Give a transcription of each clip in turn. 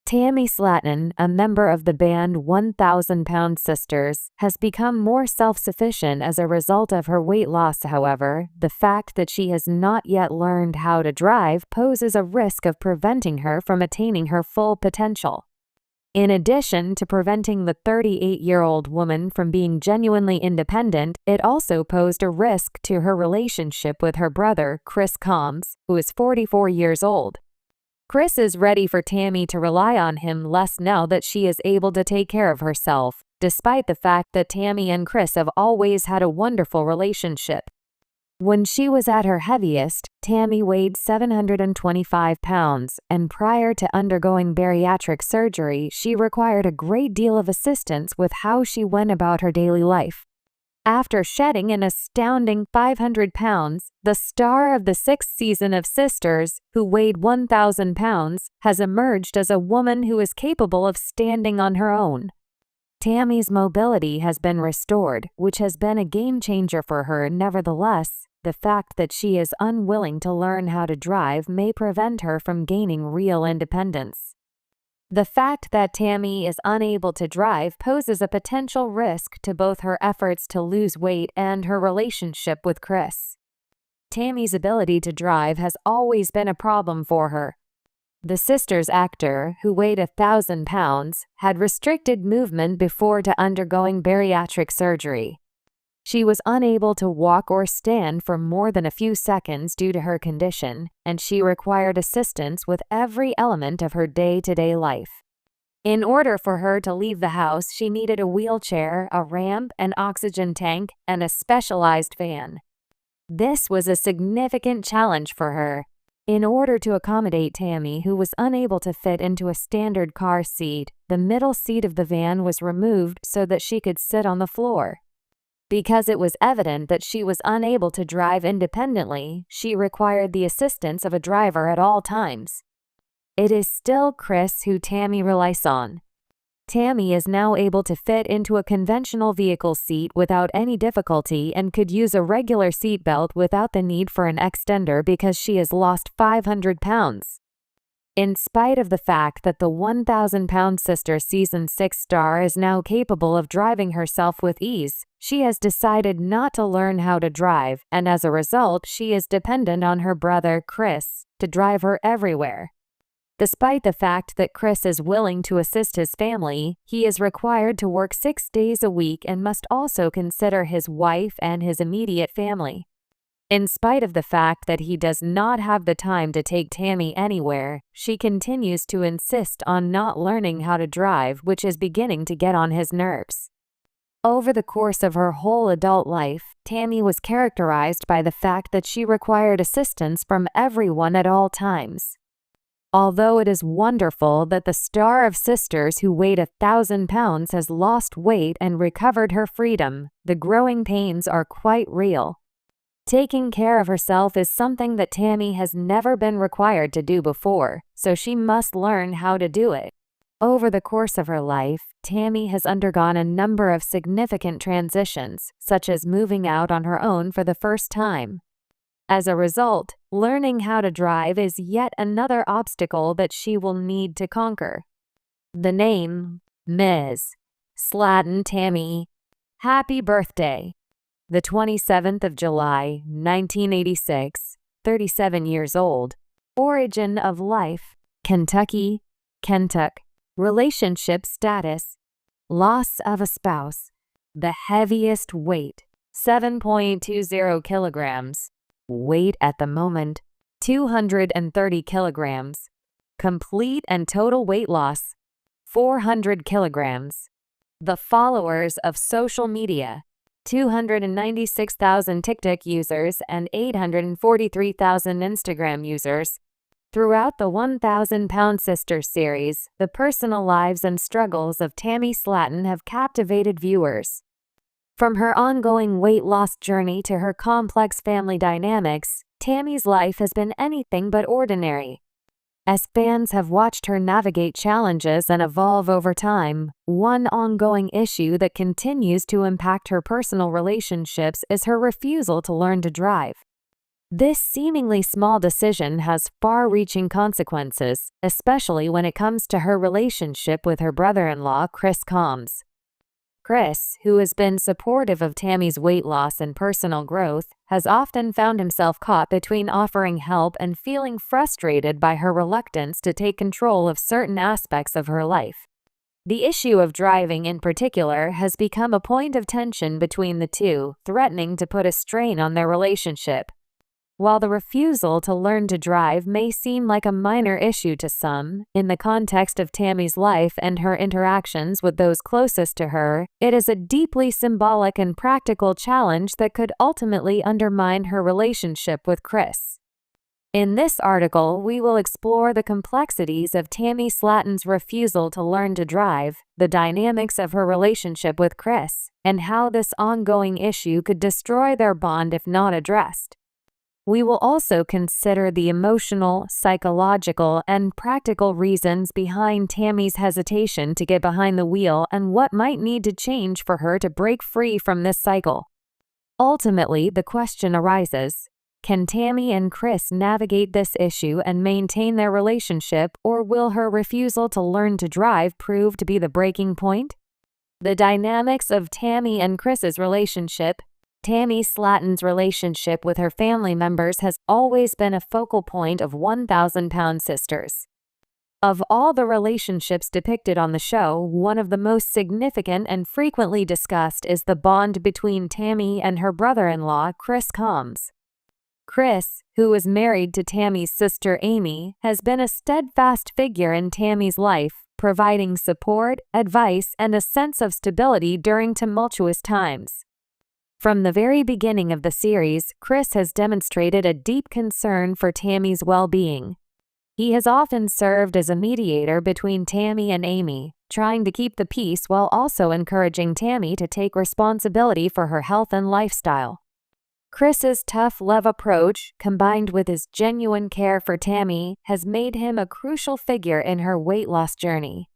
Tammy Slaton, a member of the band 1,000 Pound Sisters, has become more self-sufficient as a result of her weight loss. However, the fact that she has not yet learned how to drive poses a risk of preventing her from attaining her full potential. In addition to preventing the 38-year-old woman from being genuinely independent, it also posed a risk to her relationship with her brother, Chris Combs, who is 44 years old. Chris is ready for Tammy to rely on him less now that she is able to take care of herself, despite the fact that Tammy and Chris have always had a wonderful relationship. When she was at her heaviest, Tammy weighed 725 pounds, and prior to undergoing bariatric surgery, she required a great deal of assistance with how she went about her daily life. After shedding an astounding 500 pounds, the star of the 6th season of Sisters, who weighed 1,000 pounds, has emerged as a woman who is capable of standing on her own. Tammy's mobility has been restored, which has been a game changer for her. Nevertheless, the fact that she is unwilling to learn how to drive may prevent her from gaining real independence. The fact that Tammy is unable to drive poses a potential risk to both her efforts to lose weight and her relationship with Chris. Tammy's ability to drive has always been a problem for her. The Sisters actor, who weighed 1,000 pounds, had restricted movement before undergoing bariatric surgery. She was unable to walk or stand for more than a few seconds due to her condition, and she required assistance with every element of her day-to-day life. In order for her to leave the house, she needed a wheelchair, a ramp, an oxygen tank, and a specialized van. This was a significant challenge for her. In order to accommodate Tammy, who was unable to fit into a standard car seat, the middle seat of the van was removed so that she could sit on the floor. Because it was evident that she was unable to drive independently, she required the assistance of a driver at all times. It is still Chris who Tammy relies on. Tammy is now able to fit into a conventional vehicle seat without any difficulty and could use a regular seat belt without the need for an extender because she has lost 500 pounds. In spite of the fact that the 1,000 Pound Sister Season 6 star is now capable of driving herself with ease, she has decided not to learn how to drive, and as a result, she is dependent on her brother, Chris, to drive her everywhere. Despite the fact that Chris is willing to assist his family, he is required to work 6 days a week and must also consider his wife and his immediate family. In spite of the fact that he does not have the time to take Tammy anywhere, she continues to insist on not learning how to drive, which is beginning to get on his nerves. Over the course of her whole adult life, Tammy was characterized by the fact that she required assistance from everyone at all times. Although it is wonderful that the star of Sisters, who weighed 1,000 pounds, has lost weight and recovered her freedom, the growing pains are quite real. Taking care of herself is something that Tammy has never been required to do before, so she must learn how to do it. Over the course of her life, Tammy has undergone a number of significant transitions, such as moving out on her own for the first time. As a result, learning how to drive is yet another obstacle that she will need to conquer. The name, Ms. Slaton Tammy. Happy birthday! The 27th of July, 1986, 37 years old. Origin of life, Kentucky, Kentucky. Relationship status, loss of a spouse. The heaviest weight, 7.20 kilograms. Weight at the moment, 230 kilograms. Complete and total weight loss, 400 kilograms. The followers of social media, 296,000 TikTok users and 843,000 Instagram users. Throughout the 1,000 Pound Sisters series, the personal lives and struggles of Tammy Slaton have captivated viewers. From her ongoing weight loss journey to her complex family dynamics, Tammy's life has been anything but ordinary. As fans have watched her navigate challenges and evolve over time, one ongoing issue that continues to impact her personal relationships is her refusal to learn to drive. This seemingly small decision has far-reaching consequences, especially when it comes to her relationship with her brother-in-law, Chris Combs. Chris, who has been supportive of Tammy's weight loss and personal growth, has often found himself caught between offering help and feeling frustrated by her reluctance to take control of certain aspects of her life. The issue of driving in particular has become a point of tension between the two, threatening to put a strain on their relationship. While the refusal to learn to drive may seem like a minor issue to some, in the context of Tammy's life and her interactions with those closest to her, it is a deeply symbolic and practical challenge that could ultimately undermine her relationship with Chris. In this article, we will explore the complexities of Tammy Slaton's refusal to learn to drive, the dynamics of her relationship with Chris, and how this ongoing issue could destroy their bond if not addressed. We will also consider the emotional, psychological, and practical reasons behind Tammy's hesitation to get behind the wheel and what might need to change for her to break free from this cycle. Ultimately, the question arises: can Tammy and Chris navigate this issue and maintain their relationship, or will her refusal to learn to drive prove to be the breaking point? The dynamics of Tammy and Chris's relationship. Tammy Slaton's relationship with her family members has always been a focal point of 1,000-Pound Sisters. Of all the relationships depicted on the show, one of the most significant and frequently discussed is the bond between Tammy and her brother-in-law, Chris Combs. Chris, who is married to Tammy's sister Amy, has been a steadfast figure in Tammy's life, providing support, advice, and a sense of stability during tumultuous times. From the very beginning of the series, Chris has demonstrated a deep concern for Tammy's well-being. He has often served as a mediator between Tammy and Amy, trying to keep the peace while also encouraging Tammy to take responsibility for her health and lifestyle. Chris's tough love approach, combined with his genuine care for Tammy, has made him a crucial figure in her weight loss journey.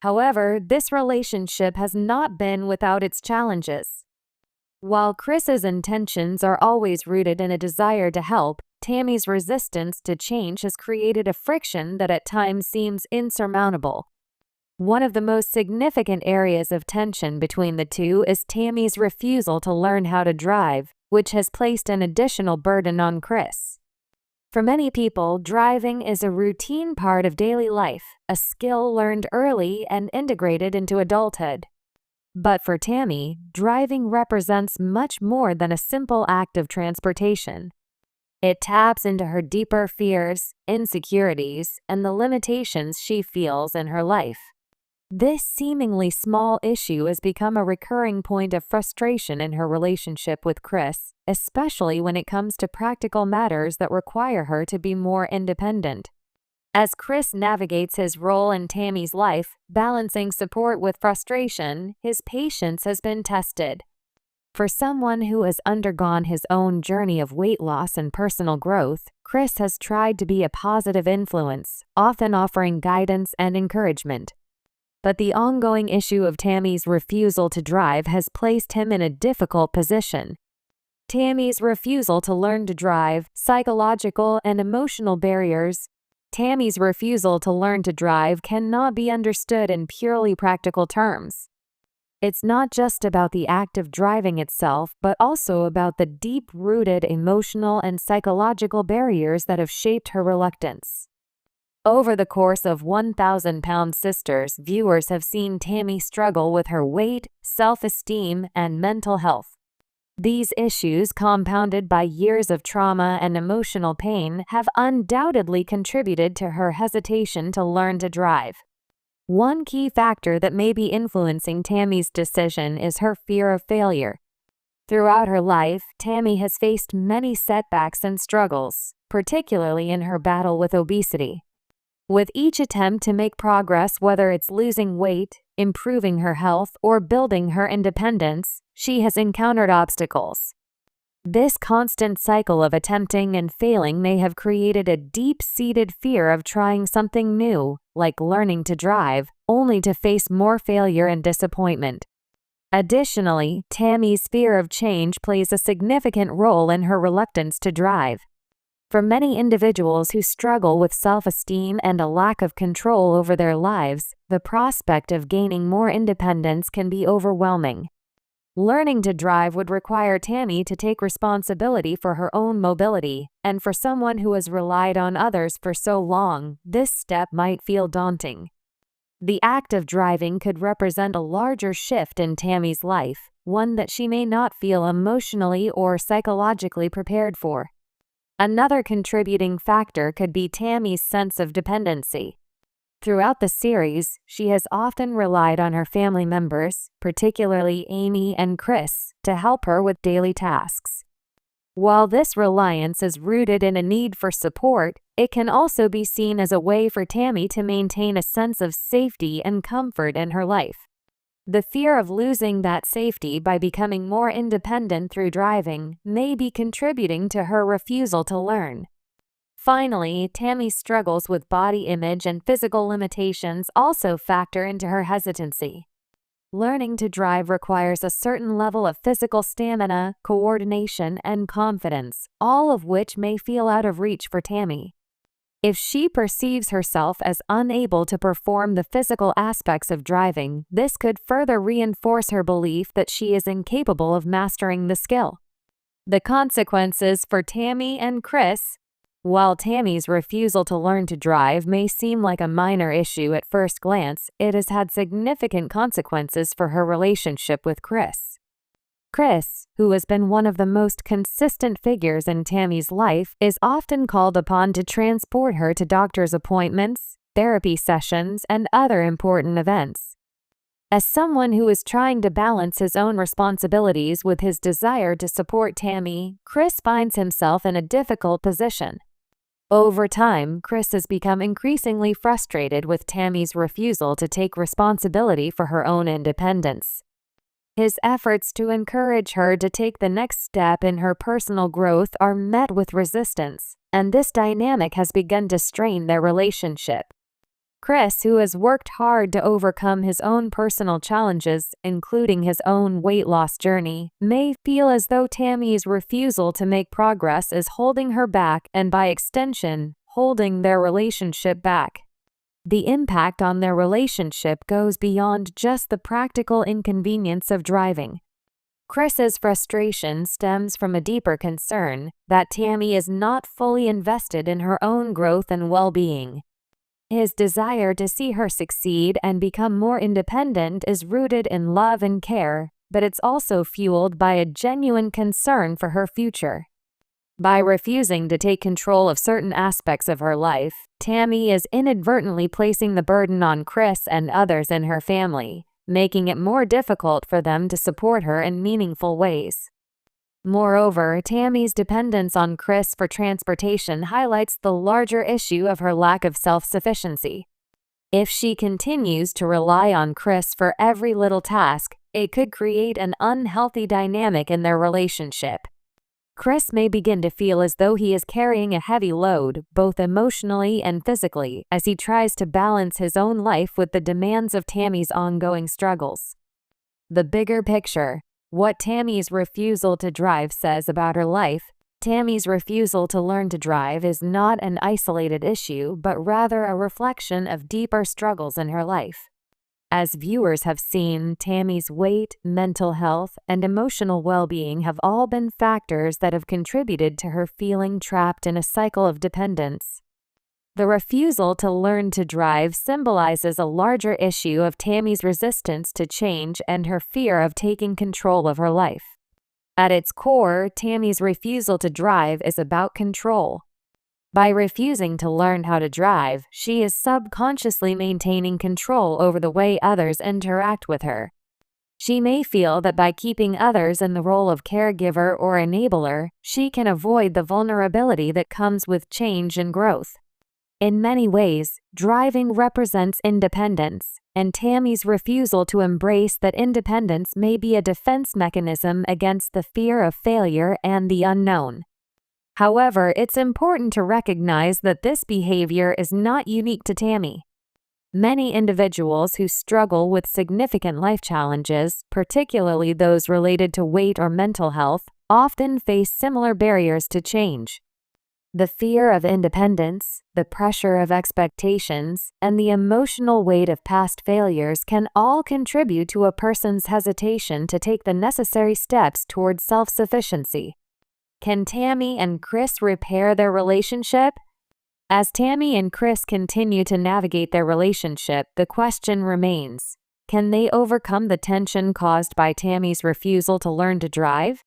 However, this relationship has not been without its challenges. While Chris's intentions are always rooted in a desire to help, Tammy's resistance to change has created a friction that at times seems insurmountable. One of the most significant areas of tension between the two is Tammy's refusal to learn how to drive, which has placed an additional burden on Chris. For many people, driving is a routine part of daily life, a skill learned early and integrated into adulthood. But for Tammy, driving represents much more than a simple act of transportation. It taps into her deeper fears, insecurities, and the limitations she feels in her life. This seemingly small issue has become a recurring point of frustration in her relationship with Chris, especially when it comes to practical matters that require her to be more independent. As Chris navigates his role in Tammy's life, balancing support with frustration, his patience has been tested. For someone who has undergone his own journey of weight loss and personal growth, Chris has tried to be a positive influence, often offering guidance and encouragement. But the ongoing issue of Tammy's refusal to drive has placed him in a difficult position. Tammy's refusal to learn to drive, psychological and emotional barriers. Tammy's refusal to learn to drive cannot be understood in purely practical terms. It's not just about the act of driving itself, but also about the deep-rooted emotional and psychological barriers that have shaped her reluctance. Over the course of 1,000-Pound Sisters, viewers have seen Tammy struggle with her weight, self-esteem, and mental health. These issues, compounded by years of trauma and emotional pain, have undoubtedly contributed to her hesitation to learn to drive. One key factor that may be influencing Tammy's decision is her fear of failure. Throughout her life, Tammy has faced many setbacks and struggles, particularly in her battle with obesity. With each attempt to make progress, whether it's losing weight, improving her health, or building her independence, she has encountered obstacles. This constant cycle of attempting and failing may have created a deep-seated fear of trying something new, like learning to drive, only to face more failure and disappointment. Additionally, Tammy's fear of change plays a significant role in her reluctance to drive. For many individuals who struggle with self-esteem and a lack of control over their lives, the prospect of gaining more independence can be overwhelming. Learning to drive would require Tammy to take responsibility for her own mobility, and for someone who has relied on others for so long, this step might feel daunting. The act of driving could represent a larger shift in Tammy's life, one that she may not feel emotionally or psychologically prepared for. Another contributing factor could be Tammy's sense of dependency. Throughout the series, she has often relied on her family members, particularly Amy and Chris, to help her with daily tasks. While this reliance is rooted in a need for support, it can also be seen as a way for Tammy to maintain a sense of safety and comfort in her life. The fear of losing that safety by becoming more independent through driving may be contributing to her refusal to learn. Finally, Tammy's struggles with body image and physical limitations also factor into her hesitancy. Learning to drive requires a certain level of physical stamina, coordination, and confidence, all of which may feel out of reach for Tammy. If she perceives herself as unable to perform the physical aspects of driving, this could further reinforce her belief that she is incapable of mastering the skill. The consequences for Tammy and Chris. While Tammy's refusal to learn to drive may seem like a minor issue at first glance, it has had significant consequences for her relationship with Chris. Chris, who has been one of the most consistent figures in Tammy's life, is often called upon to transport her to doctor's appointments, therapy sessions, and other important events. As someone who is trying to balance his own responsibilities with his desire to support Tammy, Chris finds himself in a difficult position. Over time, Chris has become increasingly frustrated with Tammy's refusal to take responsibility for her own independence. His efforts to encourage her to take the next step in her personal growth are met with resistance, and this dynamic has begun to strain their relationship. Chris, who has worked hard to overcome his own personal challenges, including his own weight loss journey, may feel as though Tammy's refusal to make progress is holding her back and, by extension, holding their relationship back. The impact on their relationship goes beyond just the practical inconvenience of driving. Chris's frustration stems from a deeper concern that Tammy is not fully invested in her own growth and well-being. His desire to see her succeed and become more independent is rooted in love and care, but it's also fueled by a genuine concern for her future. By refusing to take control of certain aspects of her life, Tammy is inadvertently placing the burden on Chris and others in her family, making it more difficult for them to support her in meaningful ways. Moreover, Tammy's dependence on Chris for transportation highlights the larger issue of her lack of self-sufficiency. If she continues to rely on Chris for every little task, it could create an unhealthy dynamic in their relationship. Chris may begin to feel as though he is carrying a heavy load, both emotionally and physically, as he tries to balance his own life with the demands of Tammy's ongoing struggles. The bigger picture. What Tammy's refusal to drive says about her life. Tammy's refusal to learn to drive is not an isolated issue, but rather a reflection of deeper struggles in her life. As viewers have seen, Tammy's weight, mental health, and emotional well-being have all been factors that have contributed to her feeling trapped in a cycle of dependence. The refusal to learn to drive symbolizes a larger issue of Tammy's resistance to change and her fear of taking control of her life. At its core, Tammy's refusal to drive is about control. By refusing to learn how to drive, she is subconsciously maintaining control over the way others interact with her. She may feel that by keeping others in the role of caregiver or enabler, she can avoid the vulnerability that comes with change and growth. In many ways, driving represents independence, and Tammy's refusal to embrace that independence may be a defense mechanism against the fear of failure and the unknown. However, it's important to recognize that this behavior is not unique to Tammy. Many individuals who struggle with significant life challenges, particularly those related to weight or mental health, often face similar barriers to change. The fear of independence, the pressure of expectations, and the emotional weight of past failures can all contribute to a person's hesitation to take the necessary steps toward self-sufficiency. Can Tammy and Chris repair their relationship? As Tammy and Chris continue to navigate their relationship, the question remains: can they overcome the tension caused by Tammy's refusal to learn to drive?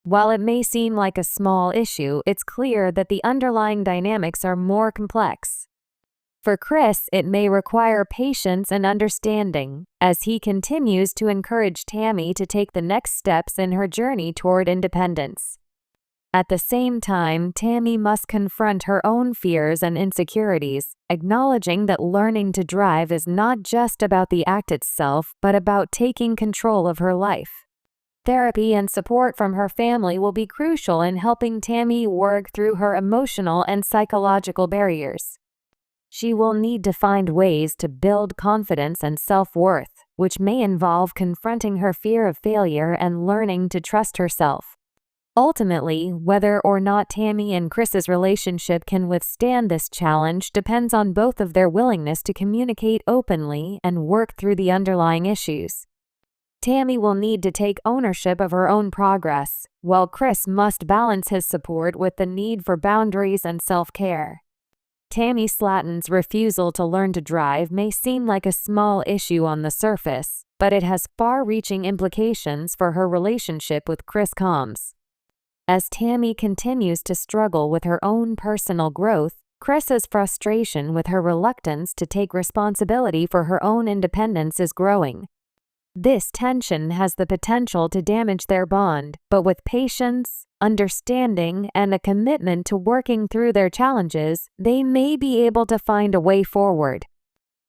While it may seem like a small issue, it's clear that the underlying dynamics are more complex. For Chris, it may require patience and understanding, as he continues to encourage Tammy to take the next steps in her journey toward independence. At the same time, Tammy must confront her own fears and insecurities, acknowledging that learning to drive is not just about the act itself, but about taking control of her life. Therapy and support from her family will be crucial in helping Tammy work through her emotional and psychological barriers. She will need to find ways to build confidence and self-worth, which may involve confronting her fear of failure and learning to trust herself. Ultimately, whether or not Tammy and Chris's relationship can withstand this challenge depends on both of their willingness to communicate openly and work through the underlying issues. Tammy will need to take ownership of her own progress, while Chris must balance his support with the need for boundaries and self-care. Tammy Slaton's refusal to learn to drive may seem like a small issue on the surface, but it has far-reaching implications for her relationship with Chris Combs. As Tammy continues to struggle with her own personal growth, Chris's frustration with her reluctance to take responsibility for her own independence is growing. This tension has the potential to damage their bond, but with patience, understanding, and a commitment to working through their challenges, they may be able to find a way forward.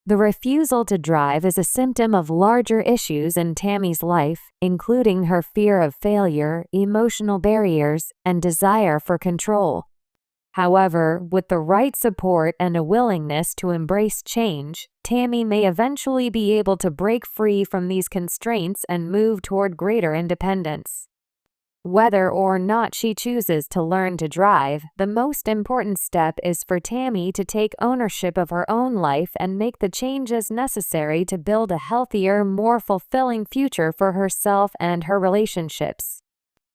The refusal to drive is a symptom of larger issues in Tammy's life, including her fear of failure, emotional barriers, and desire for control. However, with the right support and a willingness to embrace change, Tammy may eventually be able to break free from these constraints and move toward greater independence. Whether or not she chooses to learn to drive, the most important step is for Tammy to take ownership of her own life and make the changes necessary to build a healthier, more fulfilling future for herself and her relationships.